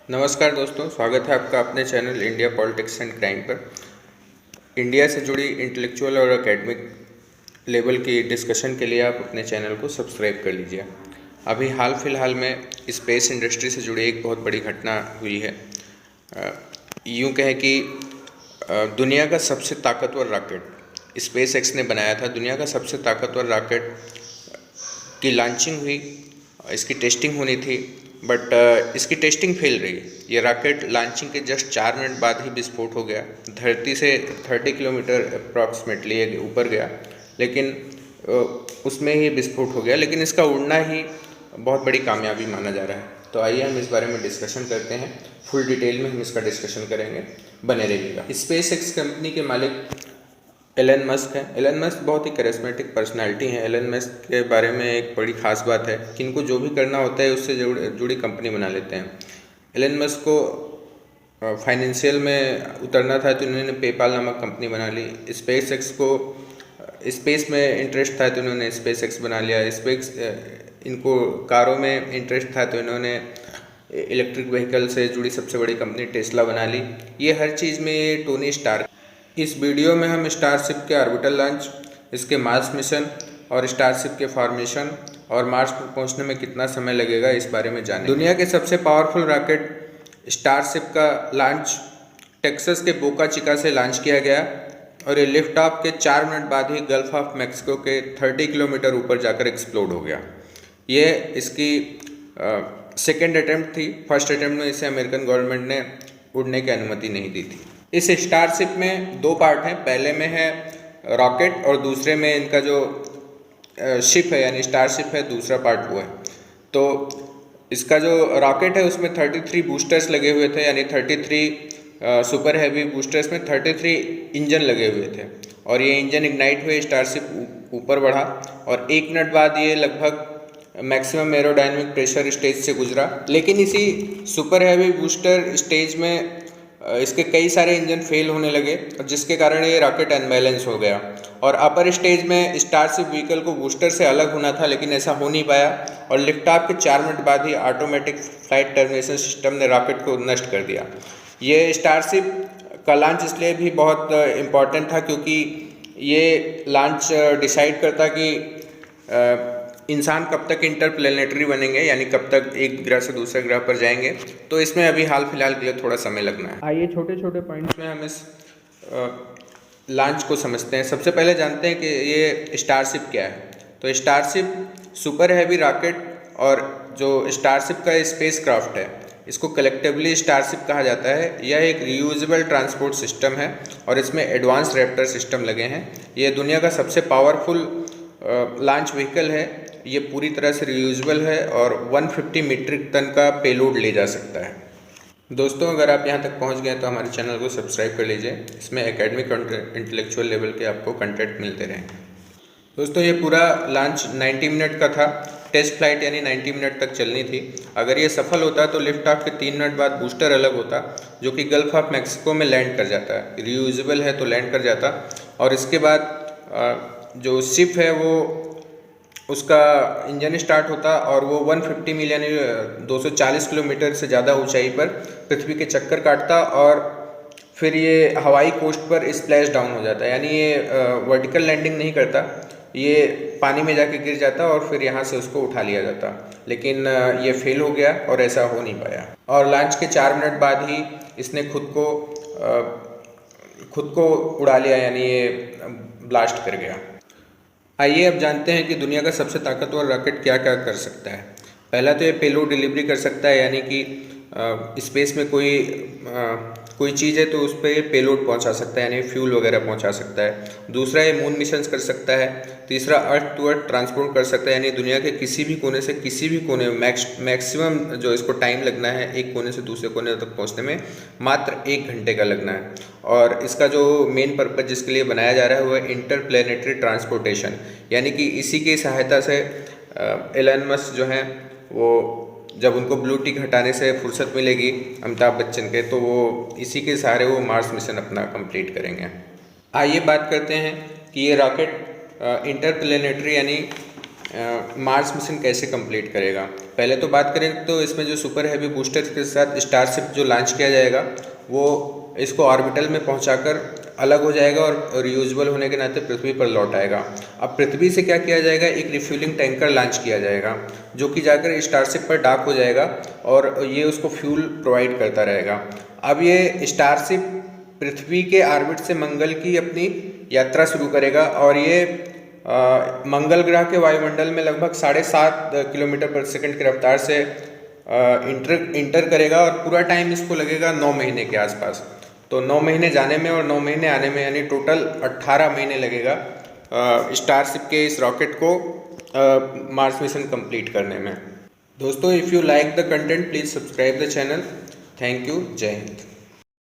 नमस्कार दोस्तों, स्वागत है आपका अपने channel India politics and crime पर। इंडिया से जुड़ी इंटेलेक्चुअल और एकेडमिक लेवल की डिस्कशन के लिए आप अपने चैनल को सब्सक्राइब कर लीजिए। अभी हाल फिलहाल में स्पेस इंडस्ट्री से जुड़ी एक बहुत बड़ी घटना हुई है। यूँ कहें कि दुनिया का सबसे ताकतवर रॉकेट स्पेस एक्स ने बनाया था। दुनिया का सबसे ताकतवर रॉकेट की लॉन्चिंग हुई, इसकी टेस्टिंग होनी थी, बट इसकी टेस्टिंग फेल रही। ये रॉकेट लॉन्चिंग के जस्ट 4 मिनट बाद ही विस्फोट हो गया। धरती से 30 किलोमीटर अप्रॉक्सीमेटली ऊपर गया, लेकिन उसमें ही विस्फोट हो गया। लेकिन इसका उड़ना ही बहुत बड़ी कामयाबी माना जा रहा है। तो आइए हम इस बारे में डिस्कशन करते हैं। फुल डिटेल में हम इसका डिस्कशन करेंगे, बने रहिएगा। स्पेस एक्स कंपनी के मालिक एलन मस्क है। एलन मस्क बहुत ही करिश्मेटिक पर्सनालिटी हैं। एलन मस्क के बारे में एक बड़ी ख़ास बात है कि इनको जो भी करना होता है उससे जुड़ी कंपनी बना लेते हैं। एलन मस्क को फाइनेंशियल में उतरना था तो उन्होंने पेपाल नामक कंपनी बना ली। स्पेस एक्स को स्पेस में इंटरेस्ट था तो उन्होंने स्पेस एक्स बना लिया। इनको कारों में इंटरेस्ट था तो इन्होंने इलेक्ट्रिक व्हीकल से जुड़ी सबसे बड़ी कंपनी टेस्ला बना ली। ये हर चीज़ में ये टोनी स्टार्क। इस वीडियो में हम स्टारशिप के ऑर्बिटल लॉन्च, इसके मार्स मिशन और स्टारशिप के फॉर्मेशन और मार्स पर पहुंचने में कितना समय लगेगा इस बारे में जानेंगे। दुनिया के सबसे पावरफुल रॉकेट स्टारशिप का लॉन्च टेक्सास के बोका चिका से लॉन्च किया गया और ये लिफ्ट ऑफ के 4 मिनट बाद ही गल्फ ऑफ मैक्सिको के 30 किलोमीटर ऊपर जाकर एक्सप्लोड हो गया। ये इसकी सेकेंड अटेम्प्ट थी। फर्स्ट अटेम्प्ट में इसे अमेरिकन गवर्नमेंट ने उड़ने की अनुमति नहीं दी थी। इस स्टारशिप में 2 पार्ट हैं। पहले में है रॉकेट और दूसरे में इनका जो शिप है यानी स्टारशिप है, दूसरा पार्ट वो है। तो इसका जो रॉकेट है उसमें 33 बूस्टर्स लगे हुए थे, यानी 33 सुपर हैवी बूस्टर्स में 33 इंजन लगे हुए थे और ये इंजन इग्नाइट हुए, स्टारशिप ऊपर बढ़ा और 1 मिनट बाद ये लगभग मैक्सिमम एरोडायनेमिक प्रेशर स्टेज से गुजरा। लेकिन इसी सुपर हैवी बूस्टर स्टेज में इसके कई सारे इंजन फेल होने लगे और जिसके कारण ये रॉकेट अनबैलेंस हो गया और अपर स्टेज में स्टारशिप व्हीकल को बूस्टर से अलग होना था, लेकिन ऐसा हो नहीं पाया और लिफ्ट ऑफ के 4 मिनट बाद ही ऑटोमेटिक फ्लाइट टर्मिनेशन सिस्टम ने रॉकेट को नष्ट कर दिया। ये स्टारशिप का लॉन्च इसलिए भी बहुत इम्पॉर्टेंट था क्योंकि ये लॉन्च डिसाइड करता कि इंसान कब तक इंटरप्लेनेटरी बनेंगे, यानी कब तक एक ग्रह से दूसरे ग्रह पर जाएंगे। तो इसमें अभी हाल फिलहाल के लिए थोड़ा समय लगना है। आइए छोटे छोटे पॉइंट्स में हम इस लॉन्च को समझते हैं। सबसे पहले जानते हैं कि ये स्टारशिप क्या है। तो स्टारशिप सुपर हैवी रॉकेट और जो स्टारशिप का स्पेस क्राफ्ट है, इसको कलेक्टिवली स्टारशिप कहा जाता है। यह एक रीयूजेबल ट्रांसपोर्ट सिस्टम है और इसमें एडवांस रैप्टर सिस्टम लगे हैं। ये दुनिया का सबसे पावरफुल लॉन्च व्हीकल है। ये पूरी तरह से रीयूजेबल है और 150 मीट्रिक टन का पेलोड ले जा सकता है। दोस्तों, अगर आप यहाँ तक पहुँच गए तो हमारे चैनल को सब्सक्राइब कर लीजिए। इसमें एकेडमिक और इंटेलेक्चुअल लेवल के आपको कंटेंट मिलते रहेंगे। दोस्तों, ये पूरा लॉन्च 90 मिनट का था। टेस्ट फ्लाइट यानी 90 मिनट तक चलनी थी। अगर ये सफल होता तो लिफ्ट ऑफ के 3 मिनट बाद बूस्टर अलग होता जो कि गल्फ ऑफ मैक्सिको में लैंड कर जाता है। रीयूजेबल है तो लैंड कर जाता और इसके बाद जो शिप है वो उसका इंजन स्टार्ट होता और वो 150 मील यानी 240 किलोमीटर से ज़्यादा ऊंचाई पर पृथ्वी के चक्कर काटता और फिर ये हवाई कोस्ट पर स्प्लैश डाउन हो जाता है। यानी ये वर्टिकल लैंडिंग नहीं करता, ये पानी में जाके गिर जाता और फिर यहाँ से उसको उठा लिया जाता। लेकिन ये फेल हो गया और ऐसा हो नहीं पाया और लॉन्च के 4 मिनट बाद ही इसने खुद को उड़ा लिया, यानी ये ब्लास्ट कर गया। आइए अब जानते हैं कि दुनिया का सबसे ताकतवर रॉकेट क्या क्या कर सकता है। पहला तो ये पेलोड डिलीवरी कर सकता है, यानी कि स्पेस में कोई चीज़ है तो उस पर ये पेलोड पहुंचा सकता है, यानी फ्यूल वगैरह पहुंचा सकता है। दूसरा, ये मून मिशंस कर सकता है। तीसरा, अर्थ टू अर्थ ट्रांसपोर्ट कर सकता है, यानी दुनिया के किसी भी कोने से किसी भी कोने मैक्सिमम जो इसको टाइम लगना है एक कोने से दूसरे कोने तक पहुँचने में मात्र 1 घंटे का लगना है। और इसका जो मेन पर्पज़ जिसके लिए बनाया जा रहा है वो है इंटरप्लेनेटरी ट्रांसपोर्टेशन, यानी कि इसी की सहायता से एलन मस्क जो हैं वो जब उनको ब्लू टिक हटाने से फुर्सत मिलेगी अमिताभ बच्चन के, तो वो इसी के सहारे वो मार्स मिशन अपना कंप्लीट करेंगे। आइए बात करते हैं कि ये रॉकेट इंटरप्लेनेटरी यानी मार्स मिशन कैसे कंप्लीट करेगा। पहले तो बात करें तो इसमें जो सुपर हैवी बूस्टर के साथ स्टारशिप जो लॉन्च किया जाएगा वो इसको ऑर्बिटल में पहुंचाकर अलग हो जाएगा और रियूजेबल होने के नाते पृथ्वी पर लौट आएगा। अब पृथ्वी से क्या किया जाएगा, एक रिफ्यूलिंग टैंकर लॉन्च किया जाएगा जो कि जाकर स्टारशिप पर डॉक हो जाएगा और ये उसको फ्यूल प्रोवाइड करता रहेगा। अब ये स्टारशिप पृथ्वी के ऑर्बिट से मंगल की अपनी यात्रा शुरू करेगा और ये मंगल ग्रह के वायुमंडल में लगभग 7.5 किलोमीटर पर सेकंड की रफ्तार से इंटर करेगा और पूरा टाइम इसको लगेगा 9 महीने के आसपास। तो 9 महीने जाने में और 9 महीने आने में, यानी टोटल 18 महीने लगेगा स्टारशिप के इस रॉकेट को मार्स मिशन कंप्लीट करने में। दोस्तों, if you like the content please subscribe the channel. Thank you. जय हिंद।